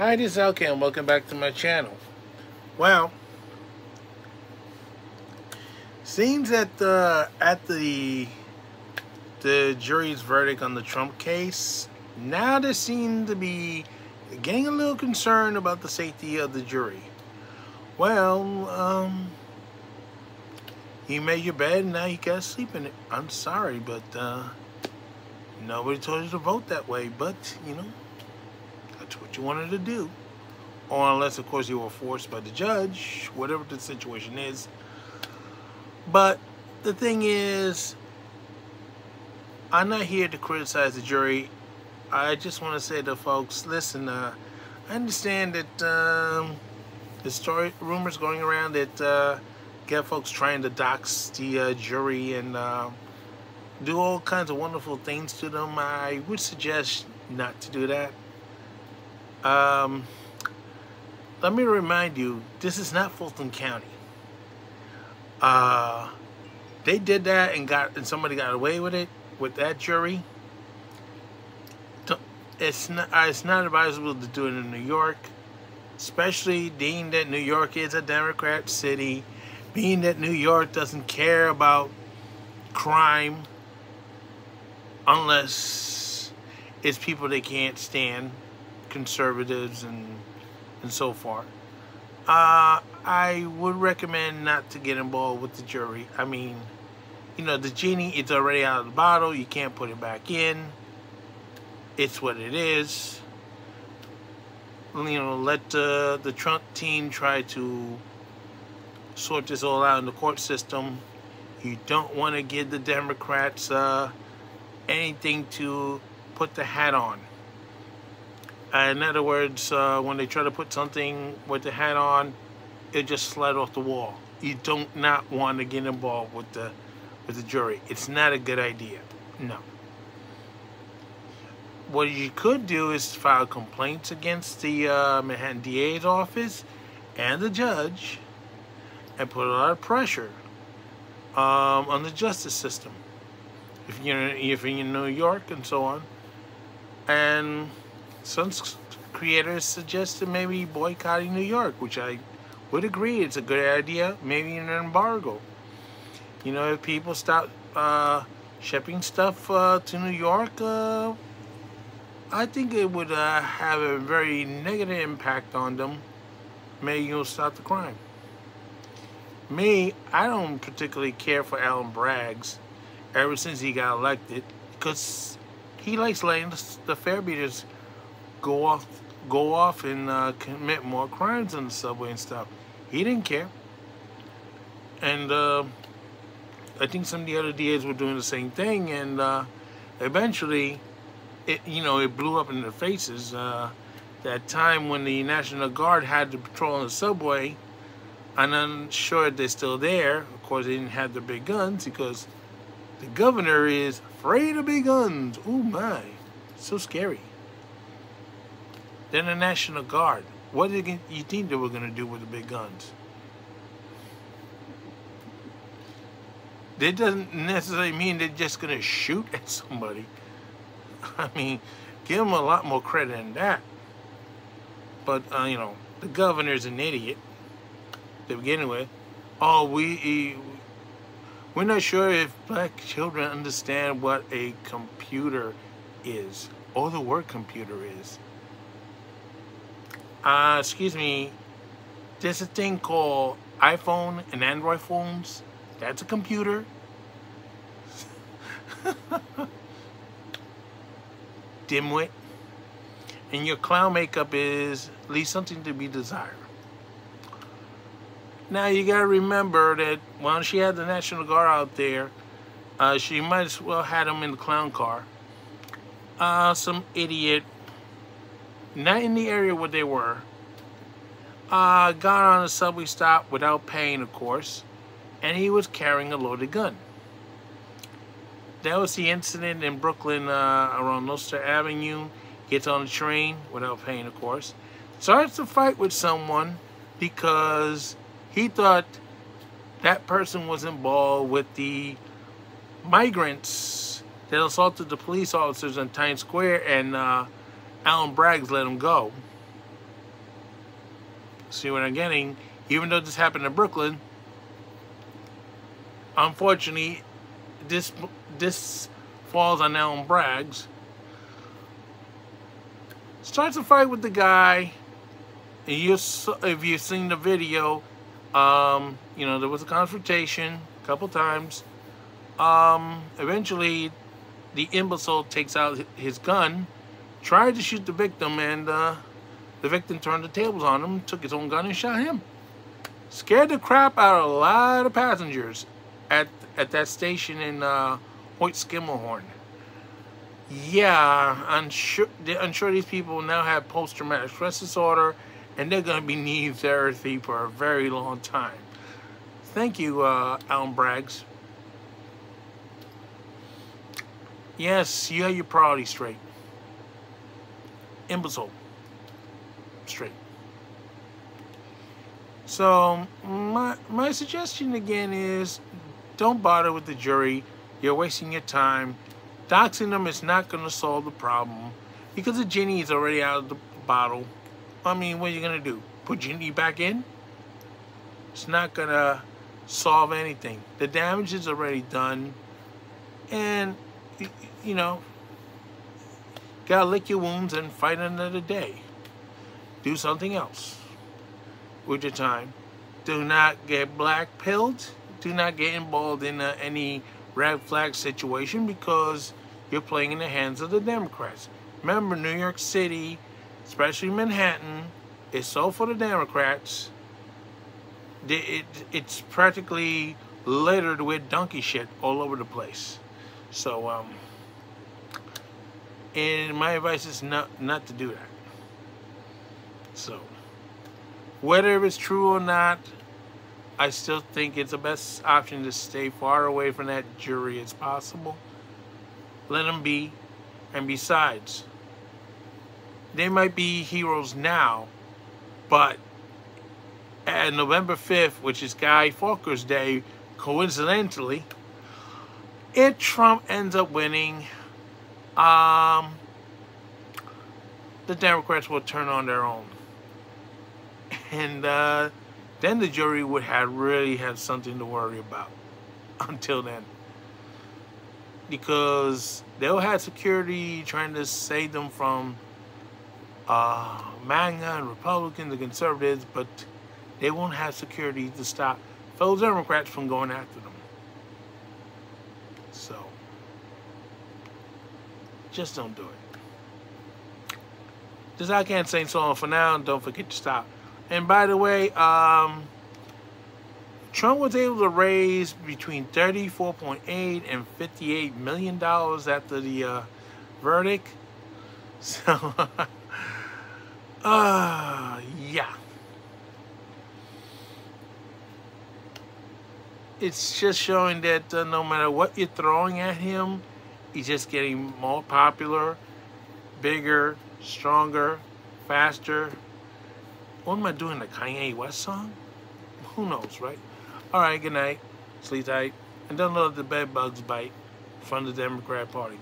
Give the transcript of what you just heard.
Hi, this is LK and welcome back to my channel. Well, seems that the jury's verdict on the Trump case, now they seem to be getting a little concerned about the safety of the jury. Well, you made your bed and now you gotta sleep in it. I'm sorry, but nobody told you to vote that way, but you know, that's what you wanted to do. Or unless, of course, you were forced by the judge, whatever the situation is. But the thing is, I'm not here to criticize the jury. I just want to say to folks, listen, I understand that the rumors going around that get folks trying to dox the jury and do all kinds of wonderful things to them. I would suggest not to do that. Let me remind you, this is not Fulton County. They did that and somebody got away with it with that jury. It's not advisable to do it in New York, especially being that New York is a Democrat city, being that New York doesn't care about crime unless it's people they can't stand, conservatives and so forth. I would recommend not to get involved with the jury. I mean, you know, the genie is already out of the bottle. You can't put it back in. It's what it is. You know, let the Trump team try to sort this all out in the court system. You don't want to give the Democrats anything to put the hat on. In other words, when they try to put something with the hat on, it just slide off the wall. You don't not want to get involved with the jury. It's not a good idea. No. What you could do is file complaints against the Manhattan DA's office and the judge, and put a lot of pressure on the justice system. If you're in New York and so on, and some creators suggested maybe boycotting New York, which I would agree it's a good idea. Maybe an embargo. You know, if people stop shipping stuff to New York, I think it would have a very negative impact on them. Maybe you'll stop the crime. Me, I don't particularly care for Alan Braggs ever since he got elected, because he likes letting the fare beaters go off and commit more crimes on the subway and stuff. He didn't care. And I think some of the other DAs were doing the same thing, and eventually it blew up in their faces. That time when the National Guard had to patrol on the subway, I'm unsure if they're still there. Of course, they didn't have the big guns because the governor is afraid of big guns. Oh my, so scary. Then the National Guard. What do you think they were going to do with the big guns? That doesn't necessarily mean they're just going to shoot at somebody. I mean, give them a lot more credit than that. But, you know, the governor's an idiot to begin with. Oh, we're not sure if black children understand what a computer is, or the word computer is. Excuse me, there's a thing called iPhone and Android phones. That's a computer. Dimwit. And your clown makeup is at least something to be desired. Now you gotta remember that while she had the National Guard out there, she might as well had them in the clown car. Some idiot, not in the area where they were, got on a subway stop without paying, of course, and he was carrying a loaded gun. That was the incident in Brooklyn around Ulster Avenue. Gets on the train without paying, of course. Starts to fight with someone because he thought that person was involved with the migrants that assaulted the police officers in Times Square, and Alan Braggs let him go. See what I'm getting? Even though this happened in Brooklyn, unfortunately, this falls on Alan Braggs. Starts a fight with the guy. And if you've seen the video, you know, there was a confrontation a couple times. Eventually, the imbecile takes out his gun, tried to shoot the victim, and the victim turned the tables on him, took his own gun, and shot him. Scared the crap out of a lot of passengers at that station in Hoyt Skimmerhorn. Yeah, I'm sure these people now have post-traumatic stress disorder, and they're going to be needing therapy for a very long time. Thank you, Alan Braggs. Yes, you have your priorities straight. Imbecile. Straight. So, my suggestion again is, don't bother with the jury. You're wasting your time. Doxing them is not going to solve the problem because the genie is already out of the bottle. I mean, what are you going to do? Put genie back in? It's not going to solve anything. The damage is already done. And, you know, gotta lick your wounds and fight another day. Do something else with your time. Do not get black-pilled. Do not get involved in any red flag situation because you're playing in the hands of the Democrats. Remember, New York City, especially Manhattan, is so for the Democrats. It's practically littered with donkey shit all over the place. So, and my advice is not to do that. So, whether it's true or not, I still think it's the best option to stay far away from that jury as possible. Let them be. And besides, they might be heroes now, but at November 5th, which is Guy Fawkes Day, coincidentally, if Trump ends up winning, the Democrats will turn on their own. And then the jury would really have something to worry about until then. Because they'll have security trying to save them from MAGA and Republicans and conservatives, but they won't have security to stop fellow Democrats from going after them. So, just don't do it. Just I can't say so for now, and don't forget to stop. And by the way, Trump was able to raise between $34.8 and $58 million after the verdict. So, yeah. It's just showing that no matter what you're throwing at him, he's just getting more popular, bigger, stronger, faster. What am I doing, the Kanye West song? Who knows, right? All right, good night. Sleep tight. And don't let the bed bugs bite from the Democrat Party.